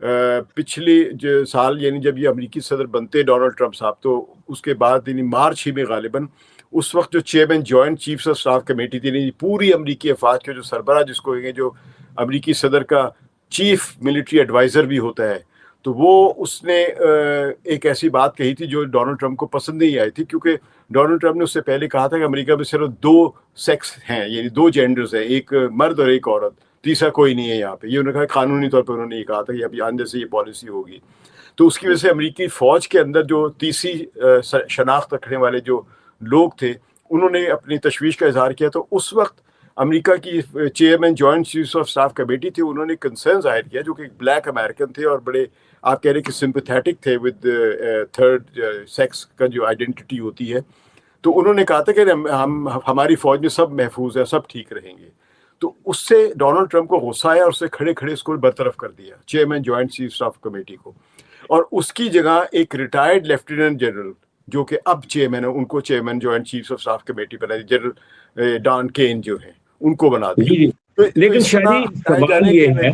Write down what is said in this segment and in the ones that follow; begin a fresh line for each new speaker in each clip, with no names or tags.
پچھلے جو سال یعنی جب یہ امریکی صدر بنتے ڈونلڈ ٹرمپ صاحب، تو اس کے بعد یعنی مارچ ہی میں غالباً اس وقت جو chairman joint chiefs of staff committee تھی، یعنی پوری امریکی افواج کے جو سربراہ جس کو کہیں گے، جو امریکی صدر کا چیف ملٹری ایڈوائزر بھی ہوتا ہے، تو وہ اس نے ایک ایسی بات کہی تھی جو ڈونلڈ ٹرمپ کو پسند نہیں آئی تھی، کیونکہ ڈونلڈ ٹرمپ نے اس سے پہلے کہا تھا کہ امریکہ میں صرف 2 سیکس ہیں، یعنی 2 جینڈرز ہیں، ایک مرد اور ایک عورت، تیسرا کوئی نہیں ہے یہاں پہ. یہ انہوں نے کہا قانونی طور پر انہوں نے یہ کہا تھا کہ ابھی آئندہ سے یہ پالیسی ہوگی. تو اس کی وجہ سے امریکی فوج کے اندر جو تیسری شناخت رکھنے والے جو لوگ تھے انہوں نے اپنی تشویش کا اظہار کیا. تو اس وقت امریکہ کی chairman joint chiefs of staff committee تھی، انہوں نے کنسرن ظاہر کیا، جو کہ ایک بلیک امریکن تھے اور بڑے آپ کہہ رہے کہ سمپیتھیٹک تھے ود تھرڈ سیکس کا جو آئیڈینٹی ہوتی ہے. تو انہوں نے کہا تھا کہ ہماری فوج میں سب محفوظ ہیں، سب ٹھیک رہیں گے. تو اس سے ڈونلڈ ٹرمپ کو غصہ آیا اور اس سے کھڑے کھڑے اس کو برطرف کر دیا chairman joint chief staff committee کو، اور اس کی جگہ ایک ریٹائرڈ لیفٹیننٹ جنرل جو کہ اب چیئرمین ہے، ان کو chairman joint chief of staff committee بنا دی، جنرل ڈان کین جو ہیں ان کو بنا دیا.
لیکن شادی سوال یہ ہے،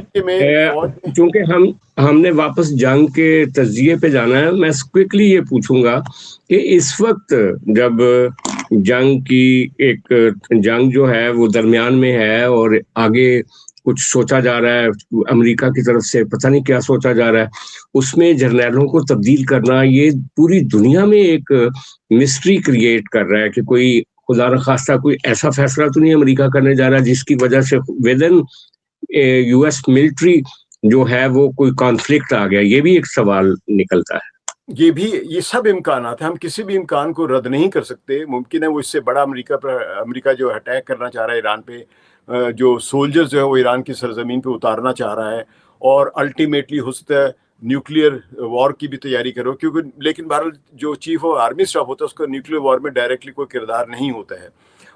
چونکہ ہم نے واپس جنگ کے تجزیے پہ جانا ہے، میں کوئکلی یہ پوچھوں گا کہ اس وقت جب جنگ جو ہے وہ درمیان میں ہے اور آگے کچھ سوچا جا رہا ہے امریکہ کی طرف سے، پتہ نہیں کیا سوچا جا رہا ہے، اس میں جرنیلوں کو تبدیل کرنا یہ پوری دنیا میں ایک مسٹری کریٹ کر رہا ہے کہ کوئی خدا نخواستہ کوئی ایسا فیصلہ تو نہیں امریکہ کرنے جا رہا جس کی وجہ سے ودن یو ایس ملٹری جو ہے وہ کوئی کانفلکٹ آ گیا. یہ بھی ایک سوال نکلتا ہے.
یہ سب امکانات ہیں، ہم کسی بھی امکان کو رد نہیں کر سکتے. ممکن ہے وہ اس سے بڑا امریکہ جو اٹیک کرنا چاہ رہا ہے ایران پہ، جو سولجرز جو ہے وہ ایران کی سرزمین پہ اتارنا چاہ رہا ہے، اور الٹیمیٹلی ہو سکتا ہے نیوکلیئر وار کی بھی تیاری کرو، کیونکہ لیکن بہرحال جو چیف آف آرمی اسٹاف ہوتا ہے اس کا نیوکلیئر وار میں ڈائریکٹلی کوئی کردار نہیں ہوتا ہے.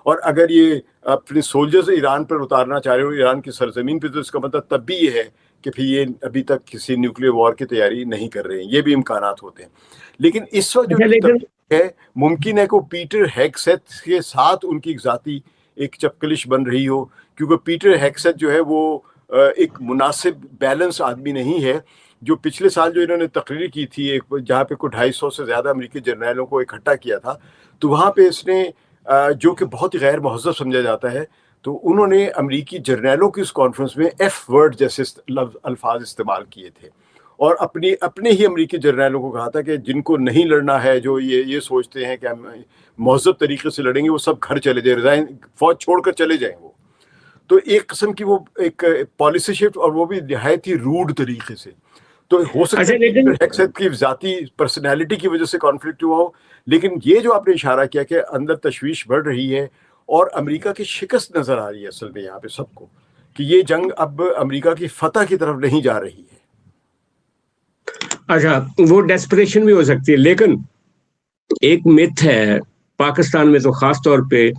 اور اگر یہ اپنے سولجرز ایران پر اتارنا چاہ رہے ہو ایران کی سرزمین پہ، تو اس کا مطلب تب بھی یہ ہے کہ پھر یہ ابھی تک کسی نیوکلیئر وار کی تیاری نہیں کر رہے ہیں. یہ بھی امکانات ہوتے ہیں. لیکن اس وقت جو ہے ممکن ہے کہ پیٹر ہیگسیت کے ساتھ ان کی ذاتی ایک چپکلش بن رہی ہو، کیونکہ پیٹر ہیگسیت جو ہے وہ ایک مناسب بیلنس آدمی نہیں ہے. جو پچھلے سال جو انہوں نے تقریر کی تھی جہاں پہ کوئی 250 سے زیادہ امریکی جرنیلوں کو اکٹھا کیا تھا، تو وہاں پہ اس نے جو کہ بہت ہی غیر مہذب سمجھا جاتا ہے، تو انہوں نے امریکی جرنیلوں کی اس کانفرنس میں ایف ورڈ جیسے الفاظ استعمال کیے تھے، اور اپنے ہی امریکی جرنیلوں کو کہا تھا کہ جن کو نہیں لڑنا ہے، جو یہ سوچتے ہیں کہ ہم مہذب طریقے سے لڑیں گے، وہ سب گھر چلے جائیں، ریزائن فوج چھوڑ کر چلے جائیں. وہ تو ایک قسم کی وہ ایک پالیسی شفٹ، اور وہ بھی نہایت ہی روڈ طریقے سے. تو ہو سکتا ہے کہ ہیگسیت کی ذاتی پرسنالٹی کی وجہ سے کانفلکٹ ہوا ہو، لیکن یہ جو آپ نے اشارہ کیا کہ اندر تشویش بڑھ رہی ہے اور امریکہ کی شکست نظر آ رہی ہے اصل میں یہاں پہ سب کو، کہ یہ جنگ اب امریکہ کی فتح کی طرف نہیں جا رہی ہے.
اچھا، وہ ڈیسپریشن بھی ہو سکتی ہے، لیکن ایک مت ہے پاکستان میں تو خاص طور پہ،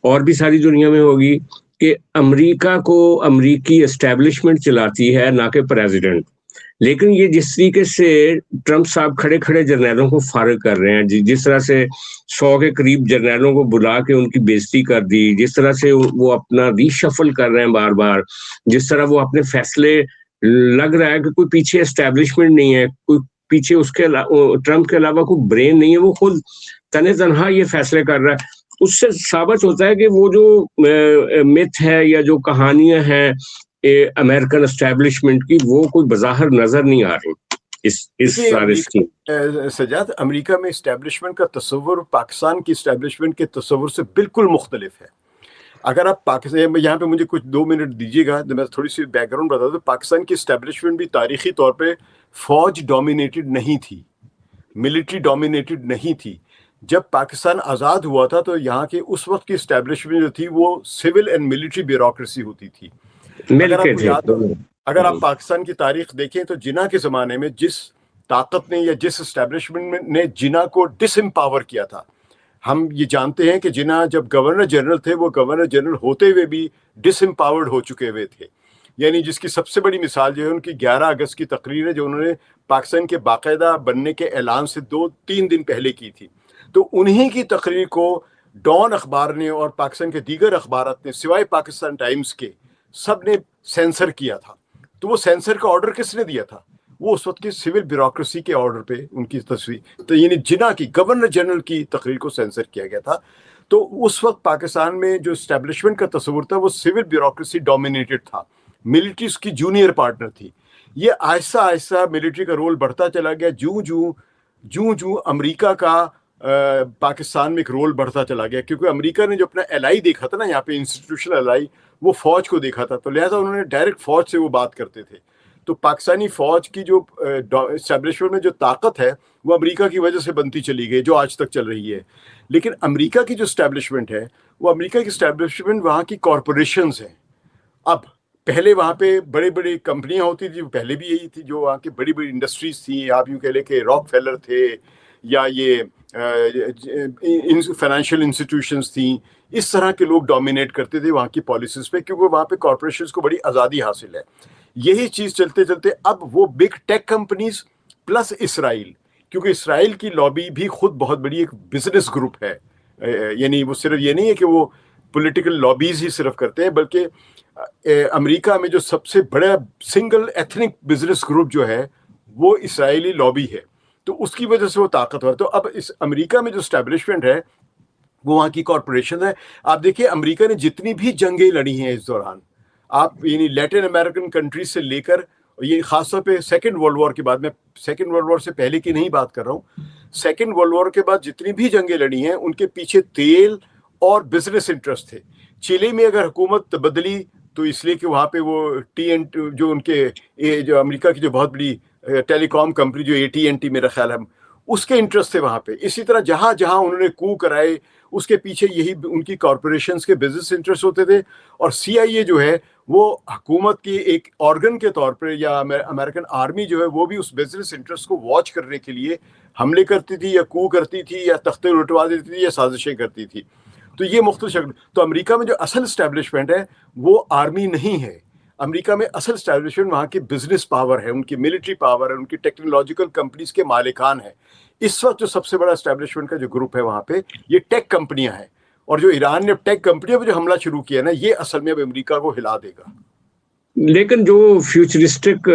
اور بھی ساری دنیا میں ہوگی، کہ امریکہ کو امریکی اسٹیبلشمنٹ چلاتی ہے نہ کہ پریزیڈنٹ. لیکن یہ جس طریقے سے ٹرمپ صاحب کھڑے کھڑے جرنیلوں کو فارغ کر رہے ہیں، جس طرح سے 100 کے قریب جرنیلوں کو بلا کے ان کی بےزتی کر دی، جس طرح سے وہ اپنا ری شفل کر رہے ہیں بار بار، جس طرح وہ اپنے فیصلے، لگ رہا ہے کہ کوئی پیچھے اسٹیبلشمنٹ نہیں ہے، کوئی پیچھے اس کے ٹرمپ کے علاوہ کوئی برین نہیں ہے، وہ خود تنہا یہ فیصلے کر رہا ہے. اس سے ثابت ہوتا ہے کہ وہ جو مت ہے یا جو کہانیاں ہیں امریکن اسٹیبلشمنٹ کی، وہ کوئی بظاہر نظر نہیں آ رہی اس سارے اسکیم.
سجاد، امریکہ میں اسٹیبلشمنٹ کا تصور پاکستان کی اسٹیبلشمنٹ کے تصور سے بالکل مختلف ہے. اگر آپ پاکستان، یہاں پہ مجھے کچھ 2 منٹ دیجیے گا، میں تھوڑی سی بیک گراؤنڈ بتا دوں. پاکستان کی اسٹیبلشمنٹ بھی تاریخی طور پہ فوج ڈومینیٹڈ نہیں تھی، ملٹری ڈومینیٹڈ نہیں تھی. جب پاکستان آزاد ہوا تھا تو یہاں کے اس وقت کی اسٹیبلشمنٹ جو تھی وہ سول اینڈ ملٹری بیوروکریسی ہوتی تھی. اگر آپ پاکستان کی تاریخ دیکھیں تو جناح کے زمانے میں جس طاقت نے یا جس اسٹیبلشمنٹ نے جناح کو ڈس امپاور کیا تھا، ہم یہ جانتے ہیں کہ جناح جب گورنر جنرل تھے، وہ گورنر جنرل ہوتے ہوئے بھی ڈس امپاورڈ ہو چکے ہوئے تھے. یعنی جس کی سب سے بڑی مثال جو ہے ان کی 11 اگست کی تقریر ہے، جو انہوں نے پاکستان کے باقاعدہ بننے کے اعلان سے 2-3 دن پہلے کی تھی. تو انہی کی تقریر کو ڈان اخبار نے اور پاکستان کے دیگر اخبارات نے سوائے پاکستان ٹائمز کے سب نے سینسر کیا تھا. تو وہ سینسر کا آرڈر کس نے دیا تھا؟ وہ اس وقت کی سول بیوروکریسی کے آرڈر پہ ان کی تصویر تو یعنی جناح کی گورنر جنرل کی تقریر کو سینسر کیا گیا تھا. تو اس وقت پاکستان میں جو اسٹیبلشمنٹ کا تصور تھا وہ سول بیوروکریسی ڈومینیٹڈ تھا, ملٹری اس کی جونیئر پارٹنر تھی. یہ آہستہ آہستہ ملٹری کا رول بڑھتا چلا گیا جوں امریکہ کا پاکستان میں ایک رول بڑھتا چلا گیا, کیونکہ امریکہ نے جو اپنا الائی دیکھا تھا نا یہاں پہ انسٹیٹیوشنل الائی, وہ فوج کو دیکھا تھا, تو لہٰذا انہوں نے ڈائریکٹ فوج سے وہ بات کرتے تھے. تو پاکستانی فوج کی جو اسٹیبلشمنٹ میں جو طاقت ہے وہ امریکہ کی وجہ سے بنتی چلی گئی, جو آج تک چل رہی ہے. لیکن امریکہ کی جو اسٹیبلشمنٹ ہے وہ امریکہ کی اسٹیبلشمنٹ وہاں کی کارپوریشنز ہیں. اب پہلے وہاں پہ بڑی بڑی کمپنیاں ہوتی تھیں, پہلے بھی یہی تھی, جو وہاں کی بڑی بڑی انڈسٹریز تھیں, آپ یوں کہہ لیں کہ راک فیلر تھے یا یہ فائنینشیل انسٹیٹیوشنز تھیں, اس طرح کے لوگ ڈومینیٹ کرتے تھے وہاں کی پالیسیز پہ, کیونکہ وہاں پہ کارپوریشنز کو بڑی آزادی حاصل ہے. یہی چیز چلتے چلتے اب وہ بگ ٹیک کمپنیز پلس اسرائیل, کیونکہ اسرائیل کی لابی بھی خود بہت بڑی ایک بزنس گروپ ہے, یعنی وہ صرف یہ نہیں ہے کہ وہ پولیٹیکل لابیز ہی صرف کرتے ہیں, بلکہ امریکہ میں جو سب سے بڑا سنگل ایتھنک بزنس گروپ جو ہے وہ اسرائیلی لابی ہے, تو اس کی وجہ سے وہ طاقتور. تو اب اس امریکہ میں جو اسٹیبلشمنٹ ہے وہ وہاں کی کارپوریشن ہے. آپ دیکھیے امریکہ نے جتنی بھی جنگیں لڑی ہیں اس دوران, آپ یعنی لیٹن امریکن کنٹریز سے لے کر, یہ خاص طور پہ سیکنڈ ورلڈ وار کے بعد, میں سیکنڈ ورلڈ وار سے پہلے کی نہیں بات کر رہا ہوں, سیکنڈ ورلڈ وار کے بعد جتنی بھی جنگیں لڑی ہیں ان کے پیچھے تیل اور بزنس انٹرسٹ تھے. چلی میں اگر حکومت بدلی تو اس لیے کہ وہاں پہ وہ جو ان کے جو امریکہ کی جو بہت بڑی ٹیلی کام کمپنی جو AT&T میرا خیال ہے, اس کے انٹرسٹ تھے وہاں پہ. اسی طرح جہاں جہاں انہوں نے کو کرائے اس کے پیچھے یہی ان کی کارپوریشنز کے بزنس انٹرسٹ ہوتے تھے. اور CIA جو ہے وہ حکومت کی ایک آرگن کے طور پر, یا امریکن آرمی جو ہے وہ بھی اس بزنس انٹرسٹ کو واچ کرنے کے لیے حملے کرتی تھی, یا کو کرتی تھی, یا تختے الٹوا دیتی تھی, یا سازشیں کرتی تھی. تو یہ مختلف شکل. تو امریکہ میں جو اصل اسٹیبلشمنٹ ہے وہ آرمی نہیں ہے. امریکہ میں اصل اسٹیبلشمنٹ وہاں کی بزنس پاور ہے, ان کی ملٹری پاور ہے, ان کی ٹیکنالوجیکل کمپنیز کے مالکان ہیں. اس وقت جو سب سے بڑا اسٹیبلشمنٹ کا جو گروپ ہے وہاں پہ یہ ٹیک کمپنیاں ہیں, اور جو ایران نے ٹیک کمپنیوں پہ جو حملہ شروع کیا نا, یہ اصل میں اب امریکہ کو ہلا دے گا.
لیکن جو فیوچرسٹک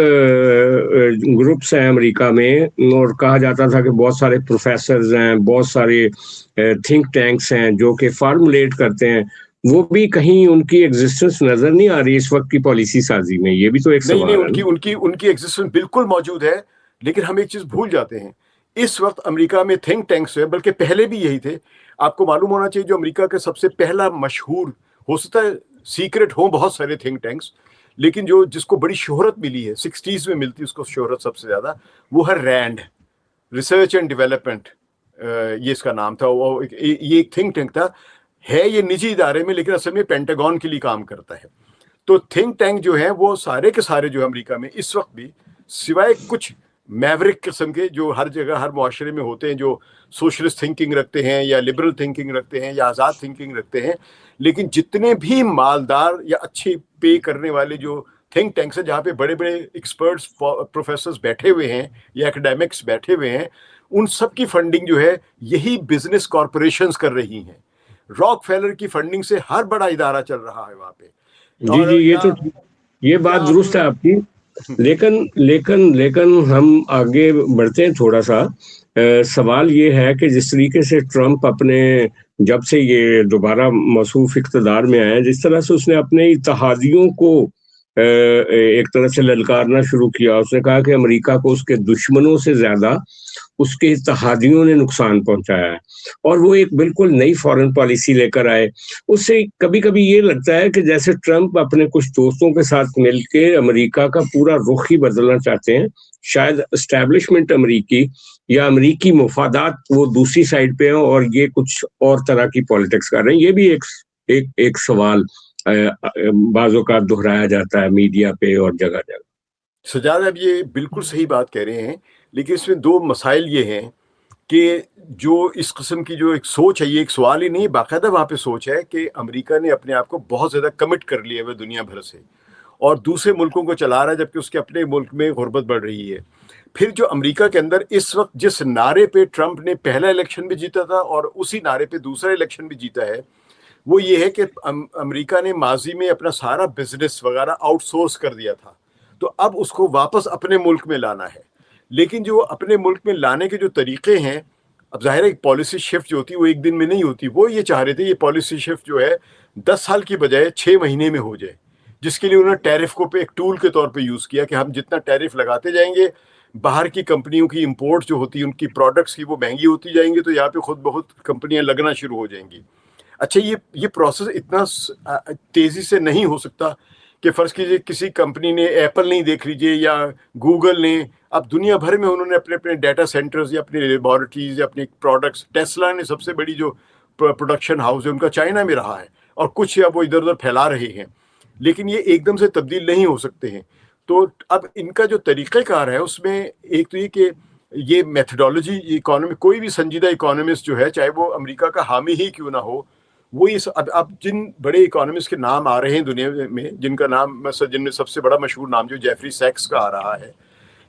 گروپس ہیں امریکہ میں, اور کہا جاتا تھا کہ بہت سارے پروفیسرز ہیں, بہت سارے تھنک ٹینکس ہیں جو کہ فارمولیٹ کرتے ہیں, وہ بھی کہیں ان کی ایگزسٹنس نظر نہیں آ رہی اس وقت کی پالیسی سازی میں. یہ بھی تو ایک سوال ہے.
نہیں, ان کی ایگزسٹنس بالکل موجود ہے, لیکن ہم ایک چیز بھول جاتے ہیں. اس وقت امریکہ میں تھنک ٹینکس ہیں, بلکہ پہلے بھی یہی تھے. آپ کو معلوم ہونا چاہیے جو امریکہ کا سب سے پہلا مشہور, ہو سکتا ہے سیکرٹ ہوں بہت سارے تھنک ٹینکس, لیکن جس کو بڑی شہرت ملی ہے 60s میں ملتی اس کو شہرت سب سے زیادہ, وہ ہے رینڈ, ریسرچ اینڈ ڈیولپمنٹ, یہ اس کا نام تھا. یہ ایک تھنک ٹینک تھا, ہے یہ نجی ادارے میں, لیکن اصل میں پینٹاگون کے لیے کام کرتا ہے. تو تھنک ٹینک جو ہیں وہ سارے کے سارے جو امریکہ میں اس وقت بھی, سوائے کچھ میورک قسم کے جو ہر جگہ ہر معاشرے میں ہوتے ہیں, جو سوشلسٹ تھنکنگ رکھتے ہیں یا لبرل تھنکنگ رکھتے ہیں یا آزاد تھنکنگ رکھتے ہیں, لیکن جتنے بھی مالدار یا اچھے پے کرنے والے جو تھنک ٹینکس ہیں, جہاں پہ بڑے بڑے ایکسپرٹس پروفیسرز بیٹھے ہوئے ہیں یا اکیڈیمکس بیٹھے ہوئے ہیں, ان سب کی فنڈنگ جو ہے یہی بزنس کارپوریشنز کر رہی ہیں. راک فیلر کی فنڈنگ سے ہر بڑا ادارہ چل رہا ہے وہاں پہ.
جی, یہ بات درست ہے آپ کی. لیکن ہم آگے بڑھتے ہیں تھوڑا سا. سوال یہ ہے کہ جس طریقے سے ٹرمپ اپنے جب سے یہ دوبارہ موصوف اقتدار میں آئے, جس طرح سے اس نے اپنے اتحادیوں کو ایک طرح سے للکارنا شروع کیا. اس نے کہا کہ امریکہ کو اس کے دشمنوں سے زیادہ اس کے اتحادیوں نے نقصان پہنچایا ہے, اور وہ ایک بالکل نئی فارن پالیسی لے کر آئے. اس سے کبھی کبھی یہ لگتا ہے کہ جیسے ٹرمپ اپنے کچھ دوستوں کے ساتھ مل کے امریکہ کا پورا رخ ہی بدلنا چاہتے ہیں. شاید اسٹیبلشمنٹ امریکی یا امریکی مفادات وہ دوسری سائڈ پہ ہیں, اور یہ کچھ اور طرح کی پالیٹکس کر رہے ہیں. یہ بھی ایک سوال بعض اوقات دہرایا جاتا ہے میڈیا پہ اور جگہ جگہ.
سجاد, اب یہ بالکل صحیح بات کہہ رہے ہیں, لیکن اس میں دو مسائل یہ ہیں کہ جو اس قسم کی جو ایک سوچ ہے, یہ ایک سوال ہی نہیں, باقاعدہ وہاں پہ سوچ ہے کہ امریکہ نے اپنے آپ کو بہت زیادہ کمٹ کر لیا ہے دنیا بھر سے, اور دوسرے ملکوں کو چلا رہا ہے, جبکہ اس کے اپنے ملک میں غربت بڑھ رہی ہے. پھر جو امریکہ کے اندر اس وقت جس نعرے پہ ٹرمپ نے پہلا الیکشن بھی جیتا تھا اور اسی نعرے پہ دوسرا الیکشن بھی جیتا ہے, وہ یہ ہے کہ امریکہ نے ماضی میں اپنا سارا بزنس وغیرہ آؤٹ سورس کر دیا تھا. تو اب اس کو واپس اپنے ملک میں لانا ہے. لیکن جو اپنے ملک میں لانے کے جو طریقے ہیں، اب ظاہر ہے ایک پالیسی شفٹ جو ہوتی ہے وہ ایک دن میں نہیں ہوتی. وہ یہ چاہ رہے تھے یہ پالیسی شفٹ جو ہے 10 سال کی بجائے 6 مہینے میں ہو جائے، جس کے لیے انہوں نے ٹیرف کو ایک ٹول کے طور پہ یوز کیا کہ ہم جتنا ٹیرف لگاتے جائیں گے، باہر کی کمپنیوں کی امپورٹ جو ہوتی ہے ان کی پروڈکٹس کی وہ مہنگی ہوتی جائیں گی، تو یہاں پہ خود بخود کمپنیاں لگنا شروع ہو جائیں گی. اچھا یہ پروسیس اتنا تیزی سے نہیں ہو سکتا کہ فرض کیجئے کسی کمپنی نے، ایپل نہیں دیکھ لیجئے یا گوگل نے، اب دنیا بھر میں انہوں نے اپنے ڈیٹا سینٹرز یا اپنی لیبارٹریز یا اپنے پروڈکٹس، ٹیسلا نے سب سے بڑی جو پروڈکشن ہاؤس ہے ان کا چائنا میں رہا ہے، اور کچھ اب وہ ادھر ادھر پھیلا رہے ہیں، لیکن یہ ایک دم سے تبدیل نہیں ہو سکتے ہیں. تو اب ان کا جو طریقہ کار ہے اس میں ایک تو یہ کہ یہ میتھڈالوجی، اکانومی، کوئی بھی سنجیدہ اکانومسٹ جو ہے، چاہے وہ امریکہ کا حامی ہی کیوں نہ ہو، وہ اب جن بڑے اکانومسٹ کے نام آ رہے ہیں دنیا میں، جن کا نام جن میں سب سے بڑا مشہور نام جو جیفری سیکس کا آ رہا ہے،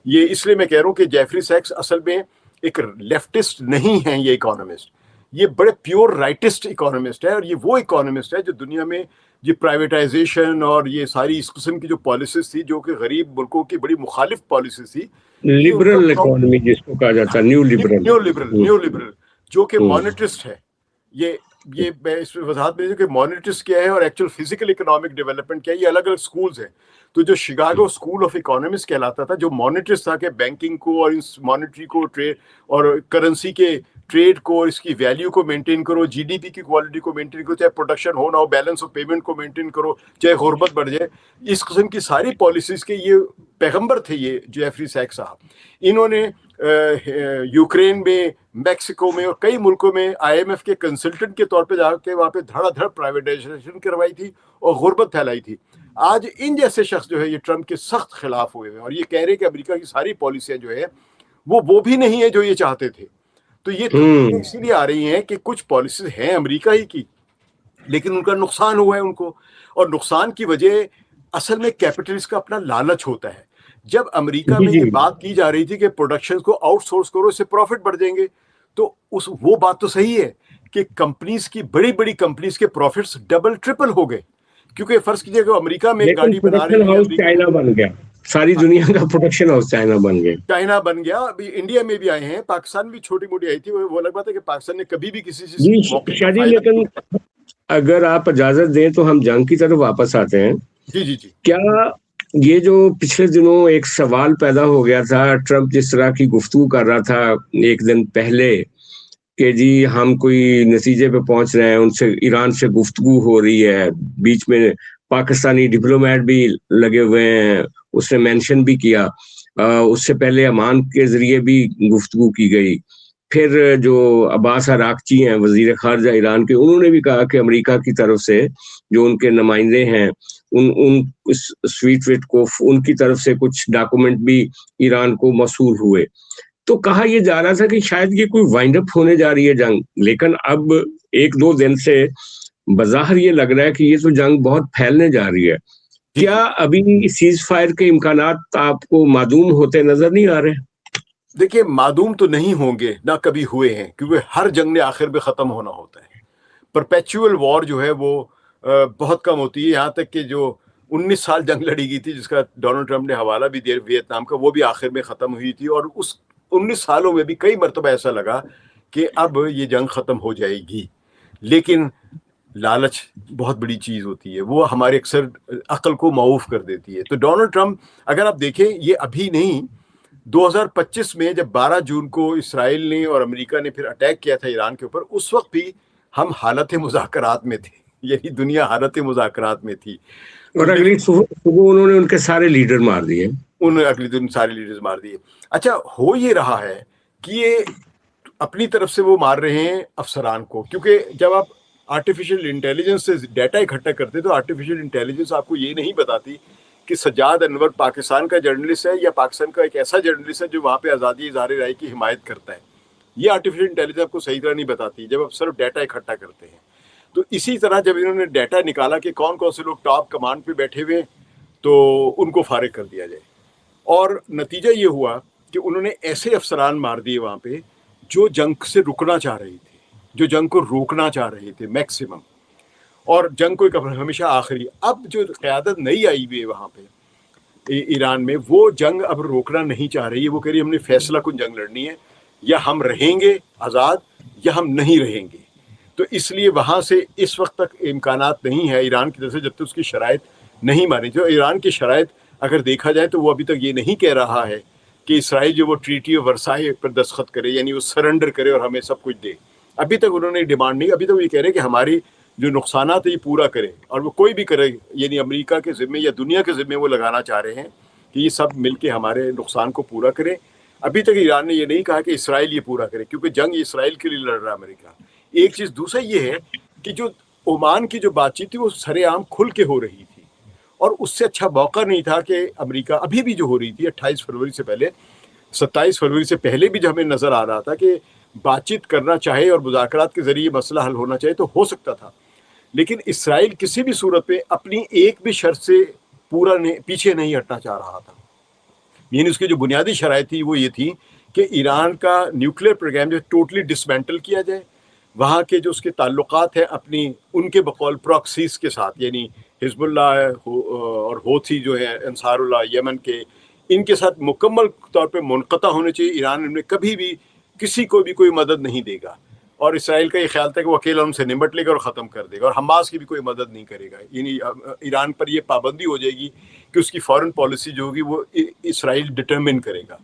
یہ اس لیے میں کہہ رہا ہوں کہ جیفری سیکس اصل میں ایک لیفٹسٹ نہیں ہیں، یہ اکانومسٹ، یہ بڑے پیور رائٹسٹ اکانومسٹ ہے، اور یہ وہ اکانومسٹ ہے جو دنیا میں یہ پرائیویٹائزیشن اور یہ ساری اس قسم کی جو پالیسیز تھی جو کہ غریب ملکوں کی بڑی مخالف پالیسیز تھی، یہ ان
لبرل
کا
اکانومی جس کو کہا جاتا ہے، نیو
نیو لبرل جو کہ مانیٹرسٹ ہے. یہ میں اس میں وضاحت میں کہ مانیٹرسٹ کیا ہے اور ایکچوئل فزیکل اکنامک ڈیولپمنٹ کیا ہے، یہ الگ الگ سکولز ہیں. تو جو شکاگو اسکول آف اکانومکس کہلاتا تھا، جو مانیٹرسٹ تھا کہ بینکنگ کو اور اس مانیٹری کو، ٹریڈ اور کرنسی کے ٹریڈ کو اور اس کی ویلیو کو مینٹین کرو، جی ڈی پی کی کوالٹی کو مینٹین کرو، چاہے پروڈکشن ہو نہ ہو، بیلنس آف پیمنٹ کو مینٹین کرو، چاہے غربت بڑھ جائے، اس قسم کی ساری پالیسیز کے یہ پیغمبر تھے یہ جیفری سیکس صاحب. انہوں نے یوکرین میں، میکسیکو میں اور کئی ملکوں میں آئی ایم ایف کے کنسلٹنٹ کے طور پہ جا کے وہاں پہ دھڑا دھڑ پرائیویٹائزیشن کروائی تھی اور غربت پھیلائی تھی. آج ان جیسے شخص جو ہے یہ ٹرمپ کے سخت خلاف ہوئے ہیں اور یہ کہہ رہے کہ امریکہ کی ساری پالیسیاں جو ہے وہ بھی نہیں ہے جو یہ چاہتے تھے. تو یہ اسی لیے آ رہی ہیں کہ کچھ پالیسیز ہیں امریکہ ہی کی، لیکن ان کا نقصان ہوا ہے ان کو، اور نقصان کی وجہ اصل میں کیپٹلسٹ کا اپنا لالچ ہوتا ہے. جب امریکہ میں یہ بات کی جا رہی تھی کہ پروڈکشن کو آؤٹ سورس کرو، اس سے پروفٹ بڑھ جائیں گے، تو وہ بات تو صحیح ہے کہ کمپنیز کی، بڑی بڑی کمپنیز کے پروفٹس ڈبل ٹرپل ہو گئے، کیونکہ فرض کیجئے کہ امریکہ میں گاڑی بنا رہی ہے،
چائنا بن گیا، ساری دنیا کا پروڈکشن ہاؤس چائنا بن گیا. ابھی انڈیا میں بھی آئے ہیں، پاکستان بھی چھوٹی موٹی آئی تھی. وہ الگ بات ہے کہ پاکستان نے کبھی بھی کسی چیز لیکن اگر آپ اجازت دیں تو ہم جنگ کی طرف واپس آتے ہیں.
جی.
کیا یہ جو پچھلے دنوں ایک سوال پیدا ہو گیا تھا، ٹرمپ جس طرح کی گفتگو کر رہا تھا ایک دن پہلے کہ جی ہم کوئی نتیجے پہ پہنچ رہے ہیں، ان سے ایران سے گفتگو ہو رہی ہے، بیچ میں پاکستانی ڈپلومیٹ بھی لگے ہوئے ہیں، اس نے مینشن بھی کیا، اس سے پہلے امان کے ذریعے بھی گفتگو کی گئی. پھر جو عباس عراقچی ہیں وزیر خارجہ ایران کے، انہوں نے بھی کہا کہ امریکہ کی طرف سے جو ان کے نمائندے ہیں ان سویٹ وٹ کو، ان کی طرف سے کچھ ڈاکومنٹ بھی ایران کو موصول ہوئے. تو کہا یہ جا رہا تھا کہ شاید یہ کوئی وائنڈ اپ ہونے جا رہی ہے جنگ، لیکن اب ایک دو دن سے بظاہر یہ لگ رہا ہے کہ یہ تو جنگ بہت پھیلنے جا رہی ہے. کیا ابھی سیز فائر کے امکانات آپ کو معدوم ہوتے نظر نہیں آ رہے؟
دیکھیے، معدوم تو نہیں ہوں گے، نہ کبھی ہوئے ہیں، کیونکہ ہر جنگ نے آخر میں ختم ہونا ہوتا ہے. پرپیچول وار جو ہے وہ بہت کم ہوتی ہے، یہاں تک کہ جو 19 سال جنگ لڑی گئی تھی جس کا ڈونلڈ ٹرمپ نے حوالہ بھی دیا ویتنام کا، وہ بھی آخر میں ختم ہوئی تھی. اور اس 19 سالوں میں بھی کئی مرتبہ ایسا لگا کہ اب یہ جنگ ختم ہو جائے گی، لیکن لالچ بہت بڑی چیز ہوتی ہے، وہ ہمارے اکثر عقل کو معوف کر دیتی ہے. تو ڈونلڈ ٹرمپ اگر آپ دیکھیں، یہ ابھی نہیں، 2025 میں جب 12 جون کو اسرائیل نے اور امریکہ نے پھر اٹیک کیا تھا ایران کے اوپر، اس وقت بھی ہم حالت مذاکرات میں تھے، یعنی دنیا حالت مذاکرات میں تھی.
اور اگلی صبح انہوں نے ان کے سارے لیڈر مار دیے،
انہوں نے اگلی دن سارے لیڈرز مار دیے. اچھا، ہو یہ رہا ہے کہ یہ اپنی طرف سے وہ مار رہے ہیں افسران کو، کیونکہ جب آپ آرٹیفیشل انٹیلیجنس سے ڈیٹا اکٹھا کرتے تو آرٹیفیشل انٹیلیجنس آپ کو یہ نہیں بتاتی کہ سجاد انور پاکستان کا جرنلسٹ ہے یا پاکستان کا ایک ایسا جرنلسٹ ہے جو وہاں پہ آزادی اظہار رائے کی حمایت کرتا ہے. یہ آرٹیفیشل انٹیلیجنس آپ کو صحیح طرح نہیں بتاتی جب آپ صرف ڈیٹا اکٹھا کرتے ہیں. تو اسی طرح جب انہوں نے ڈیٹا نکالا کہ کون کون سے لوگ ٹاپ کمانڈ پہ بیٹھے ہوئے تو ان کو فارغ کر دیا جائے، اور نتیجہ یہ ہوا کہ انہوں نے ایسے افسران مار دیے وہاں پہ جو جنگ سے رکنا چاہ رہے تھے، جو جنگ کو روکنا چاہ رہے تھے میکسیمم، اور جنگ کو ہمیشہ آخری. اب جو قیادت نئی آئی ہوئی ہے وہاں پہ، ایران میں، وہ جنگ اب روکنا نہیں چاہ رہی ہے. وہ کہہ رہی ہے ہم نے فیصلہ کن جنگ لڑنی ہے، یا ہم رہیں گے آزاد یا ہم نہیں رہیں گے. تو اس لیے وہاں سے اس وقت تک امکانات نہیں ہے ایران کی طرف سے، جب تک اس کی شرائط نہیں مانی. جو ایران کی شرائط اگر دیکھا جائے تو وہ ابھی تک یہ نہیں کہہ رہا ہے کہ اسرائیل جو وہ ٹریٹی آف ورسائے پر دستخط کرے، یعنی وہ سرنڈر کرے اور ہمیں سب کچھ دے. ابھی تک انہوں نے ڈیمانڈ نہیں. ابھی تک وہ یہ کہہ رہے ہیں کہ ہماری جو نقصانات ہیں یہ پورا کرے، اور وہ کوئی بھی کرے، یعنی امریکہ کے ذمے یا دنیا کے ذمے وہ لگانا چاہ رہے ہیں کہ یہ سب مل کے ہمارے نقصان کو پورا کرے. ابھی تک ایران نے یہ نہیں کہا کہ اسرائیل یہ پورا کرے، کیونکہ جنگ اسرائیل کے لیے لڑ رہا ہے امریکہ. ایک چیز دوسرا یہ ہے کہ جو عمان کی جو بات چیت تھی وہ سرے عام کھل کے ہو رہی تھی، اور اس سے اچھا موقع نہیں تھا کہ امریکہ ابھی بھی جو ہو رہی تھی 28 فروری سے پہلے، 27 فروری سے پہلے بھی جو ہمیں نظر آ رہا تھا کہ بات چیت کرنا چاہے اور مذاکرات کے ذریعے مسئلہ حل ہونا چاہے تو ہو سکتا تھا. لیکن اسرائیل کسی بھی صورت پہ اپنی ایک بھی شرط سے پیچھے نہیں ہٹنا چاہ رہا تھا. یعنی اس کی جو بنیادی شرائط تھی وہ یہ تھی کہ ایران کا نیوکلیئر پروگرام جو ٹوٹلی ڈسمینٹل کیا جائے، وہاں کے جو اس کے تعلقات ہیں اپنی ان کے بقول پراکسیز کے ساتھ، یعنی حزب اللہ اور ہوتھی جو ہے انصار اللہ یمن کے، ان کے ساتھ مکمل طور پہ منقطع ہونے چاہیے. ایران ان میں کبھی بھی کسی کو بھی کوئی مدد نہیں دے گا، اور اسرائیل کا یہ خیال تھا کہ وہ اکیلا ان سے نمٹ لے گا اور ختم کر دے گا، اور حماس کی بھی کوئی مدد نہیں کرے گا. یعنی ایران پر یہ پابندی ہو جائے گی کہ اس کی فارن پالیسی جو ہوگی وہ اسرائیل ڈٹرمن کرے گا.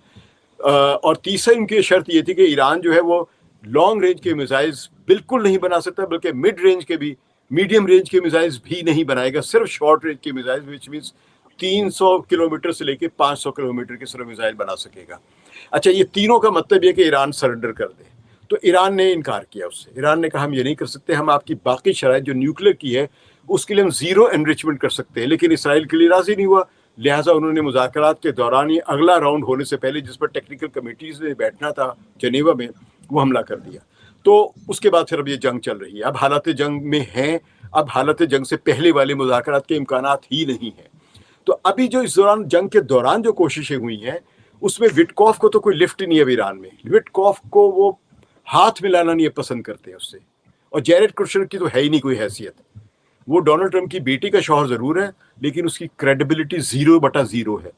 اور تیسرا ان کی شرط یہ تھی کہ ایران جو ہے وہ لانگ رینج کے میزائلز بالکل نہیں بنا سکتا، بلکہ مڈ رینج کے بھی، میڈیم رینج کے میزائلز بھی نہیں بنائے گا، صرف شارٹ رینج کے میزائلز، وچ مینس 300 کلومیٹر سے لے کے 500 کلومیٹر کے صرف میزائل بنا سکے گا. اچھا، یہ تینوں کا مطلب یہ کہ ایران سرنڈر کر دے. تو ایران نے انکار کیا اس سے. ایران نے کہا ہم یہ نہیں کر سکتے، ہم آپ کی باقی شرائط جو نیوکلیئر کی ہے اس کے لیے ہم زیرو انریچمنٹ کر سکتے ہیں. لیکن اسرائیل کے لیے راضی نہیں ہوا، لہٰذا انہوں نے مذاکرات کے دوران ہی اگلا راؤنڈ ہونے سے پہلے، جس پر ٹیکنیکل کمیٹیز نے بیٹھنا تھا جنیوا میں، وہ حملہ کر دیا. تو اس کے بعد پھر اب یہ جنگ چل رہی ہے. اب حالت جنگ میں ہیں، اب حالت جنگ سے پہلے والے مذاکرات کے امکانات ہی نہیں ہیں. تو ابھی جو اس دوران جنگ کے دوران جو کوششیں ہوئی ہیں اس میں وٹکوف کو تو کوئی لفٹ نہیں ہے اب ایران میں. وٹکوف کو وہ ہاتھ ملانا نہیں پسند کرتے اس سے، اور جیریڈ کشنر کی تو ہے ہی نہیں کوئی حیثیت. وہ ڈونلڈ ٹرمپ کی بیٹی کا شوہر ضرور ہے، لیکن اس کی کریڈیبلٹی 0/0 ہے.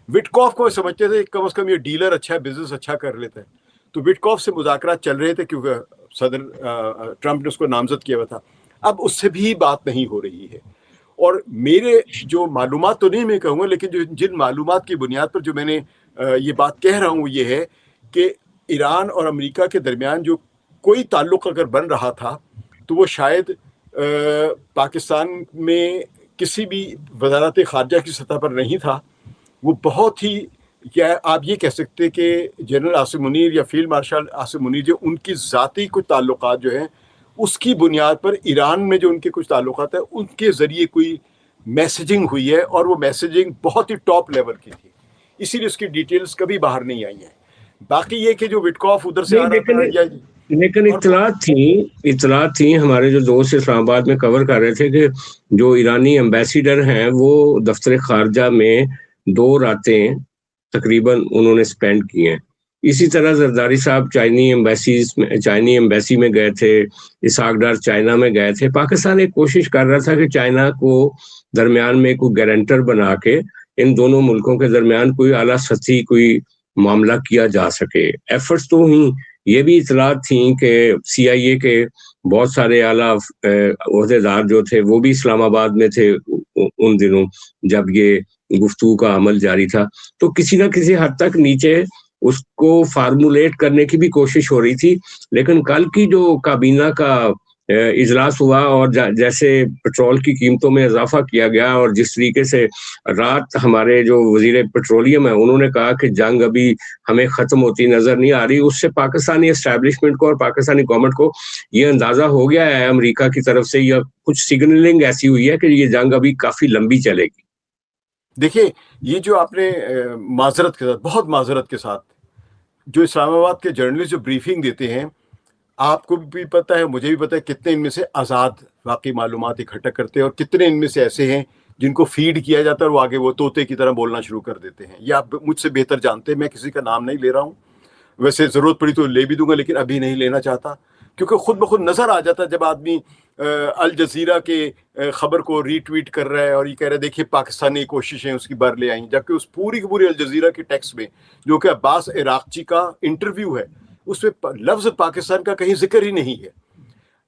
وٹکوف کو سمجھتے تھے کم از کم یہ ڈیلر اچھا ہے، بزنس اچھا کر لیتا ہے. تو وٹکوف سے مذاکرات چل رہے تھے کیونکہ صدر ٹرمپ نے اس کو نامزد کیا ہوا تھا. اب اس سے بھی بات نہیں ہو رہی ہے. اور میرے جو معلومات تو نہیں میں کہوں گا، لیکن جن معلومات کی بنیاد پر جو میں نے یہ بات کہہ رہا ہوں وہ یہ ہے کہ ایران اور امریکہ کے درمیان جو کوئی تعلق اگر بن رہا تھا تو وہ شاید پاکستان میں کسی بھی وزارت خارجہ کی سطح پر نہیں تھا. وہ بہت ہی، کیا آپ یہ کہہ سکتے کہ جنرل عاصم منیر یا فیلڈ مارشل عاصم منیر جو ان کی ذاتی کچھ تعلقات جو ہیں اس کی بنیاد پر ایران میں جو ان کے کچھ تعلقات ہیں ان کے ذریعے کوئی میسیجنگ ہوئی ہے، اور وہ میسیجنگ بہت ہی ٹاپ لیول کی تھی، اسی لیے اس کی ڈیٹیلز کبھی باہر نہیں آئی ہیں. باقی یہ کہ جو وٹکوف ادھر سے آ رہا تھا،
لیکن اطلاعات تھیں ہمارے جو دوست اسلام آباد میں کور کر رہے تھے کہ جو ایرانی ایمبیسیڈر ہیں وہ دفتر خارجہ میں 2 راتیں تقریباً انہوں نے سپینڈ کی ہیں. اسی طرح زرداری صاحب چائنی ایمبیسی میں گئے تھے، اسحاق ڈار چائنا میں گئے تھے. پاکستان ایک کوشش کر رہا تھا کہ چائنا کو درمیان میں کوئی گارنٹر بنا کے ان دونوں ملکوں کے درمیان کوئی اعلیٰ سطحی کوئی معاملہ کیا جا سکے. ایفرٹس تو ہوئیں. یہ بھی اطلاعات تھیں کہ CIA کے بہت سارے اعلیٰ عہدیدار جو تھے وہ بھی اسلام آباد میں تھے ان دنوں جب یہ گفتگو کا عمل جاری تھا. تو کسی نہ کسی حد تک نیچے اس کو فارمولیٹ کرنے کی بھی کوشش ہو رہی تھی. لیکن کل کی جو کابینہ کا اجلاس ہوا اور جیسے پٹرول کی قیمتوں میں اضافہ کیا گیا، اور جس طریقے سے رات ہمارے جو وزیر پیٹرولیم ہیں انہوں نے کہا کہ جنگ ابھی ہمیں ختم ہوتی نظر نہیں آ رہی، اس سے پاکستانی اسٹیبلشمنٹ کو اور پاکستانی گورنمنٹ کو یہ اندازہ ہو گیا ہے امریکہ کی طرف سے، یا کچھ سگنلنگ ایسی ہوئی ہے کہ یہ جنگ ابھی کافی لمبی چلے گی.
دیکھیے، یہ جو آپ نے معذرت کے ساتھ، بہت معذرت کے ساتھ، جو اسلام آباد کے جرنلسٹ جو بریفنگ دیتے ہیں، آپ کو بھی پتہ ہے، مجھے بھی پتہ ہے کتنے ان میں سے آزاد واقعی معلومات اکٹھا کرتے ہیں، اور کتنے ان میں سے ایسے ہیں جن کو فیڈ کیا جاتا ہے اور وہ آگے وہ طوطے کی طرح بولنا شروع کر دیتے ہیں. یہ آپ مجھ سے بہتر جانتے ہیں، میں کسی کا نام نہیں لے رہا ہوں، ویسے ضرورت پڑی تو لے بھی دوں گا لیکن ابھی نہیں لینا چاہتا. کیونکہ خود بخود نظر آ جاتا ہے جب آدمی الجزیرہ کے خبر کو ری ٹویٹ کر رہا ہے اور یہ کہہ رہا ہے دیکھیے پاکستان نے کوششیں اس کی بر لے آئیں، جبکہ اس پوری کی پوری الجزیرہ کے ٹیکسٹ میں جو کہ عباس عراقچی کا انٹرویو ہے اس میں لفظ پاکستان کا کہیں ذکر ہی نہیں ہے۔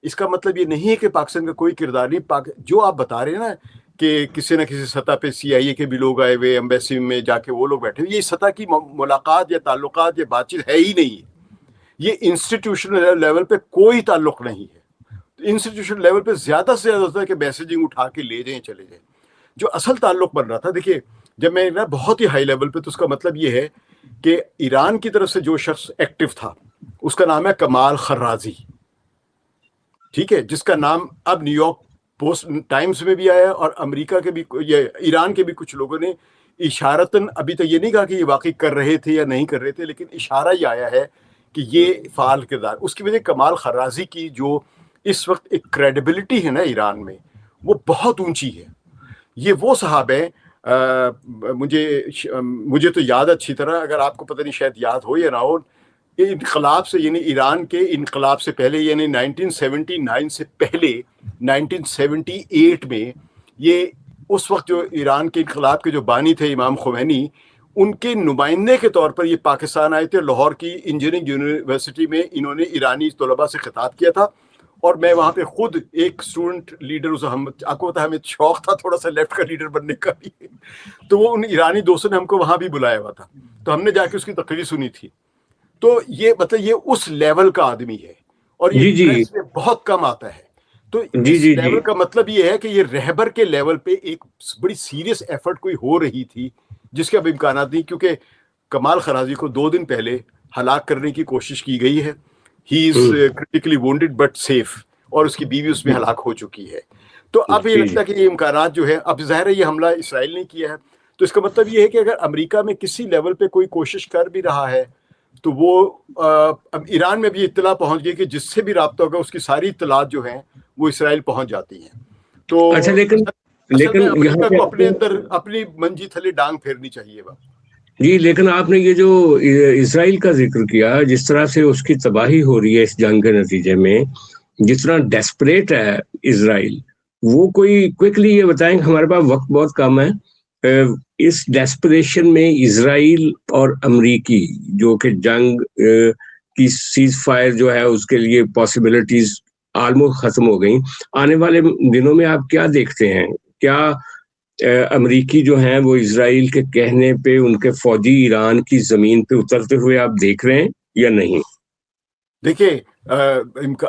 اس کا مطلب یہ نہیں ہے کہ پاکستان کا کوئی کردار نہیں۔ جو آپ بتا رہے ہیں نا کہ کسی نہ کسی سطح پہ CIA کے بھی لوگ آئے ہوئے، ایمبیسی میں جا کے وہ لوگ بیٹھے ہوئے، یہ سطح کی ملاقات یا تعلقات یا بات چیت ہے ہی نہیں ہے۔ یہ انسٹیٹیوشنل لیول پہ کوئی تعلق نہیں ہے۔ انسٹیٹیوشن لیول پہ زیادہ سے زیادہ ہوتا ہے کہ میسیجنگ اٹھا کے لے جائیں چلے جائیں۔ جو اصل تعلق بن رہا تھا، دیکھیے جب میں نا بہت ہی ہائی لیول پہ، تو اس کا مطلب یہ ہے کہ ایران کی طرف سے جو شخص ایکٹیو تھا اس کا نام ہے کمال خرازی، ٹھیک ہے، جس کا نام اب نیو یارک پوسٹ ٹائمز میں بھی آیا اور امریکہ کے بھی، یہ ایران کے بھی کچھ لوگوں نے اشارتاً، ابھی تک یہ نہیں کہا کہ یہ واقعی کر رہے تھے یا نہیں کر رہے تھے، لیکن اشارہ یہ آیا ہے کہ یہ فعال کردار۔ اس کی وجہ کمال خرازی کی جو اس وقت ایک کریڈیبلٹی ہے نا ایران میں، وہ بہت اونچی ہے۔ یہ وہ صاحب ہے، مجھے تو یاد اچھی طرح، اگر آپ کو پتہ نہیں شاید یاد ہو یا نہ ہو، انقلاب سے، یعنی ایران کے انقلاب سے پہلے، یعنی 1979 سے پہلے 1978 میں، یہ اس وقت جو ایران کے انقلاب کے جو بانی تھے امام خمینی، ان کے نمائندے کے طور پر یہ پاکستان آئے تھے۔ لاہور کی انجینئرنگ یونیورسٹی میں انہوں نے ایرانی طلباء سے خطاب کیا تھا، اور میں وہاں پہ خود ایک اسٹوڈنٹ لیڈر، آپ کو پتا ہمیں شوق تھا تھوڑا سا لیفٹ کا لیڈر بننے کا بھی، تو وہ ان ایرانی دوستوں نے ہم کو وہاں بھی بلایا ہوا تھا، تو ہم نے جا کے اس کی تقریر سنی تھی۔ تو یہ مطلب یہ اس لیول کا آدمی ہے، اور یہ پریس میں بہت کم آتا ہے۔ تو اس لیول کا مطلب یہ ہے کہ یہ رہبر کے لیول پہ ایک بڑی سیریس ایفرٹ کوئی ہو رہی تھی جس کے اب امکانات نہیں، کیونکہ کمال خرازی کو 2 دن پہلے ہلاک کرنے کی کوشش کی گئی ہے۔ ہی is critically wounded but safe, اور اس کی بیوی اس میں ہلاک ہو چکی ہے۔ تو اب یہ لگتا ہے کہ یہ امکانات جو ہے، اب ظاہر ہے یہ حملہ اسرائیل نے کیا ہے، تو اس کا مطلب یہ ہے کہ اگر امریکہ میں کسی لیول پہ کوئی کوشش کر بھی رہا ہے تو وہ اب ایران میں بھی اطلاع پہنچ گئی کہ جس سے بھی رابطہ ہوگا اس کی ساری اطلاعات جو ہیں وہ اسرائیل پہنچ جاتی ہیں۔ تو
اچھا،
لیکن امریکہ کو اپنے اندر اپنی منجی تھلے ڈانگ پھیرنی چاہیے۔
جی، لیکن آپ نے یہ جو اسرائیل کا ذکر کیا، جس طرح سے اس کی تباہی ہو رہی ہے اس جنگ کے نتیجے میں، جس طرح ڈیسپریٹ ہے اسرائیل، وہ کوئی کوئکلی یہ بتائیں، ہمارے پاس وقت بہت کم ہے، اس ڈیسپریشن میں اسرائیل اور امریکی جو کہ جنگ کی سیز فائر جو ہے اس کے لیے پاسبلٹیز آلموسٹ ختم ہو گئیں، آنے والے دنوں میں آپ کیا دیکھتے ہیں؟ کیا امریکی جو ہیں وہ اسرائیل کے کہنے پہ ان کے فوجی ایران کی زمین پہ اترتے ہوئے آپ دیکھ رہے ہیں یا نہیں؟
دیکھیں،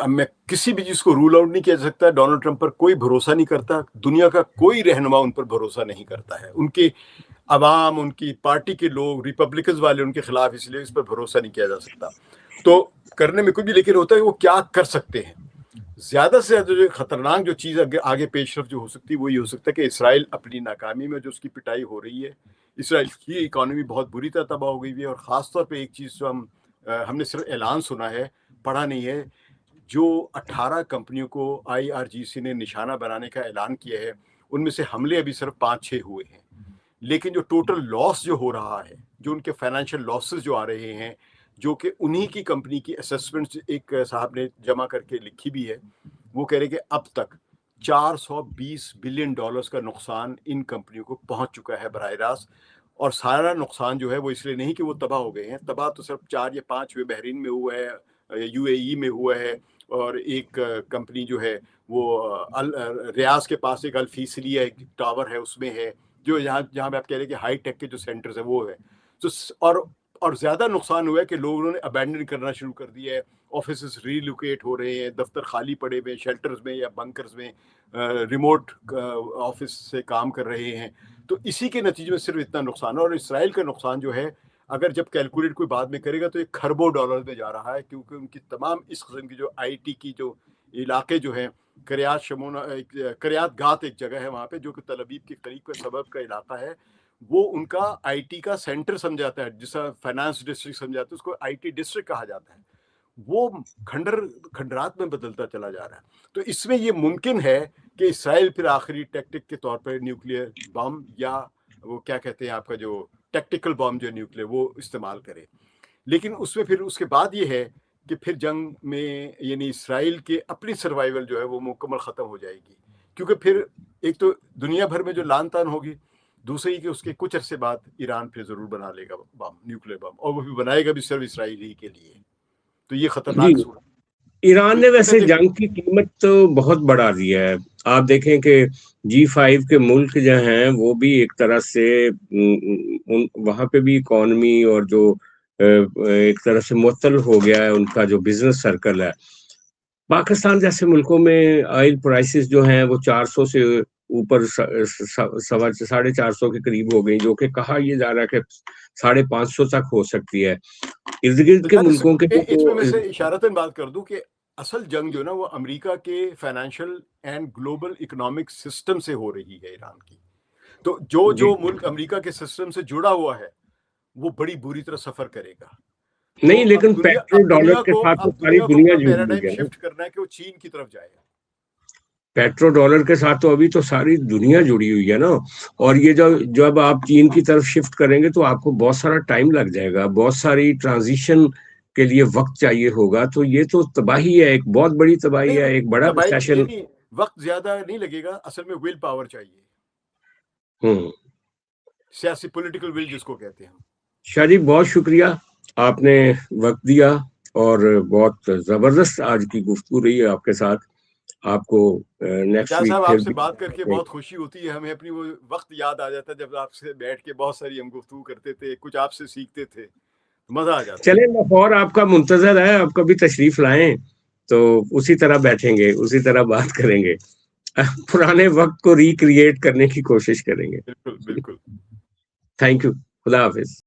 میں کسی بھی چیز کو رول آؤٹ نہیں کیا جا سکتا۔ ڈونلڈ ٹرمپ پر کوئی بھروسہ نہیں کرتا، دنیا کا کوئی رہنما ان پر بھروسہ نہیں کرتا ہے، ان کی عوام، ان کی پارٹی کے لوگ، ریپبلکنز والے ان کے خلاف، اس لیے اس پر بھروسہ نہیں کیا جا سکتا۔ تو کرنے میں کچھ بھی، لیکن ہوتا ہے وہ کیا کر سکتے ہیں۔ زیادہ سے زیادہ جو خطرناک جو چیز آگے پیش رفت جو ہو سکتی ہے وہ یہ ہو سکتا ہے کہ اسرائیل اپنی ناکامی میں جو اس کی پٹائی ہو رہی ہے، اسرائیل کی اکانومی بہت بری طرح تباہ ہو گئی ہے، اور خاص طور پہ ایک چیز جو ہم نے صرف اعلان سنا ہے، پڑھا نہیں ہے، جو 18 کمپنیوں کو IRGC نے نشانہ بنانے کا اعلان کیا ہے، ان میں سے حملے ابھی صرف 5-6 ہوئے ہیں، لیکن جو ٹوٹل لاس جو ہو رہا ہے، جو ان کے فائنینشیل لاسز جو آ رہے ہیں، جو کہ انہی کی کمپنی کی اسیسمنٹ ایک صاحب نے جمع کر کے لکھی بھی ہے، وہ کہہ رہے کہ اب تک $420 بلین کا نقصان ان کمپنیوں کو پہنچ چکا ہے براہ راست، اور سارا نقصان جو ہے وہ اس لیے نہیں کہ وہ تباہ ہو گئے ہیں، تباہ تو صرف 4 یا 5 ہوئے، بحرین میں ہوا ہے، UAE میں ہوا ہے، اور ایک کمپنی جو ہے وہ ریاض کے پاس ایک الفیصلیہ ایک ٹاور ہے اس میں ہے، جو جہاں پہ آپ کہہ رہے ہیں کہ ہائی ٹیک کے جو سینٹرز ہیں وہ ہے۔ تو اور زیادہ نقصان ہوا ہے کہ لوگوں نے ابینڈن کرنا شروع کر دیا ہے، آفیسز ری لوکیٹ ہو رہے ہیں، دفتر خالی پڑے ہوئے شیلٹرز میں یا بنکرز میں، ریموٹ آفس سے کام کر رہے ہیں۔ تو اسی کے نتیجے میں صرف اتنا نقصان ہے، اور اسرائیل کا نقصان جو ہے اگر جب کیلکولیٹ کوئی بعد میں کرے گا تو $1 کھربوں میں جا رہا ہے، کیونکہ ان کی تمام اس قسم کی جو IT کی جو علاقے جو ہیں، کریات گات ایک جگہ ہے وہاں پہ جو کہ تل ابیب کے قریب کا سبب کا علاقہ ہے، وہ ان کا IT کا سینٹر سمجھاتا ہے، جسا فائنانس ڈسٹرکٹ سمجھاتا ہے، اس کو IT ڈسٹرکٹ کہا جاتا ہے، وہ کھنڈرات میں بدلتا چلا جا رہا ہے۔ تو اس میں یہ ممکن ہے کہ اسرائیل پھر آخری ٹیکٹک کے طور پر نیوکلیئر بم، یا وہ کیا کہتے ہیں آپ کا جو ٹیکٹیکل بم جو نیوکلیئر، وہ استعمال کرے، لیکن اس میں پھر اس کے بعد یہ ہے کہ پھر جنگ میں یعنی اسرائیل کے اپنی سروائیول جو ہے وہ مکمل ختم ہو جائے گی، کیونکہ پھر ایک تو دنیا بھر میں جو لان تان ہوگی، دوسری کہ اس کے کچھ عرصے بعد ایران پھر ضرور بنا لے گا بم، نیوکلیر بم، اور وہ بھی بنائے گا بھی صرف اسرائیل ہی کے لیے. تو یہ خطرناک صورت.
ایران نے ویسے جنگ کی قیمت تو بہت بڑھا دی ہے. آپ دیکھیں کہ G5 کے ملک جو ہیں وہ بھی ایک طرح سے وہاں پہ بھی اکانومی اور جو ایک طرح سے معطل ہو گیا ہے ان کا جو بزنس سرکل ہے. پاکستان جیسے ملکوں میں آئل پرائسز جو ہیں وہ 400 سے اوپر 450 کے قریب ہو گئی، جو کہ کہا یہ جا رہا ہے کہ 550 تک ہو سکتی ہے. ارد گرد کے ملکوں کے
اس میں سے اشارتاً بات کر دوں کہ اصل جنگ جو نا وہ امریکہ کے financial and global economic system سے ہو رہی ہے ایران کی. تو جو ملک امریکہ کے سسٹم سے جڑا ہوا ہے وہ بڑی بری طرح سفر کرے گا.
نہیں لیکن پیٹرو ڈالر کے ساتھ تو ساری دنیا جڑی ہوئی ہے.
شفٹ کرنا ہے کہ وہ چین کی طرف جائے.
پیٹرو ڈالر کے ساتھ تو ابھی تو ساری دنیا جڑی ہوئی ہے نا، اور یہ جب آپ چین کی طرف شفٹ کریں گے تو آپ کو بہت سارا ٹائم لگ جائے گا، بہت ساری ٹرانزیشن کے لیے وقت چاہیے ہوگا. تو یہ تو تباہی ہے، ایک بہت بڑی تباہی ہے، ایک بڑا ریسیشن.
وقت زیادہ نہیں لگے گا، اصل میں ول پاور چاہیے، سیاسی پولیٹیکل ول جس کو کہتے ہیں.
شاہ جی بہت شکریہ، آپ نے وقت دیا اور بہت زبردست آج کی گفتگو رہی ہے آپ کے ساتھ. آپ کو نیکسٹ ویک
آپ سے بات کر کے بہت خوشی ہوتی ہے. ہمیں اپنی وہ وقت یاد آ جاتا ہے جب آپ سے بیٹھ کے بہت ساری ہم گفتگو کرتے تھے، کچھ آپ سے سیکھتے تھے، مزہ آ جاتا.
چلیں لاہور آپ کا منتظر ہے، آپ کبھی تشریف لائیں تو اسی طرح بیٹھیں گے، اسی طرح بات کریں گے، پرانے وقت کو ریکریٹ کرنے کی کوشش کریں گے.
بالکل بالکل.
Thank you. خدا حافظ.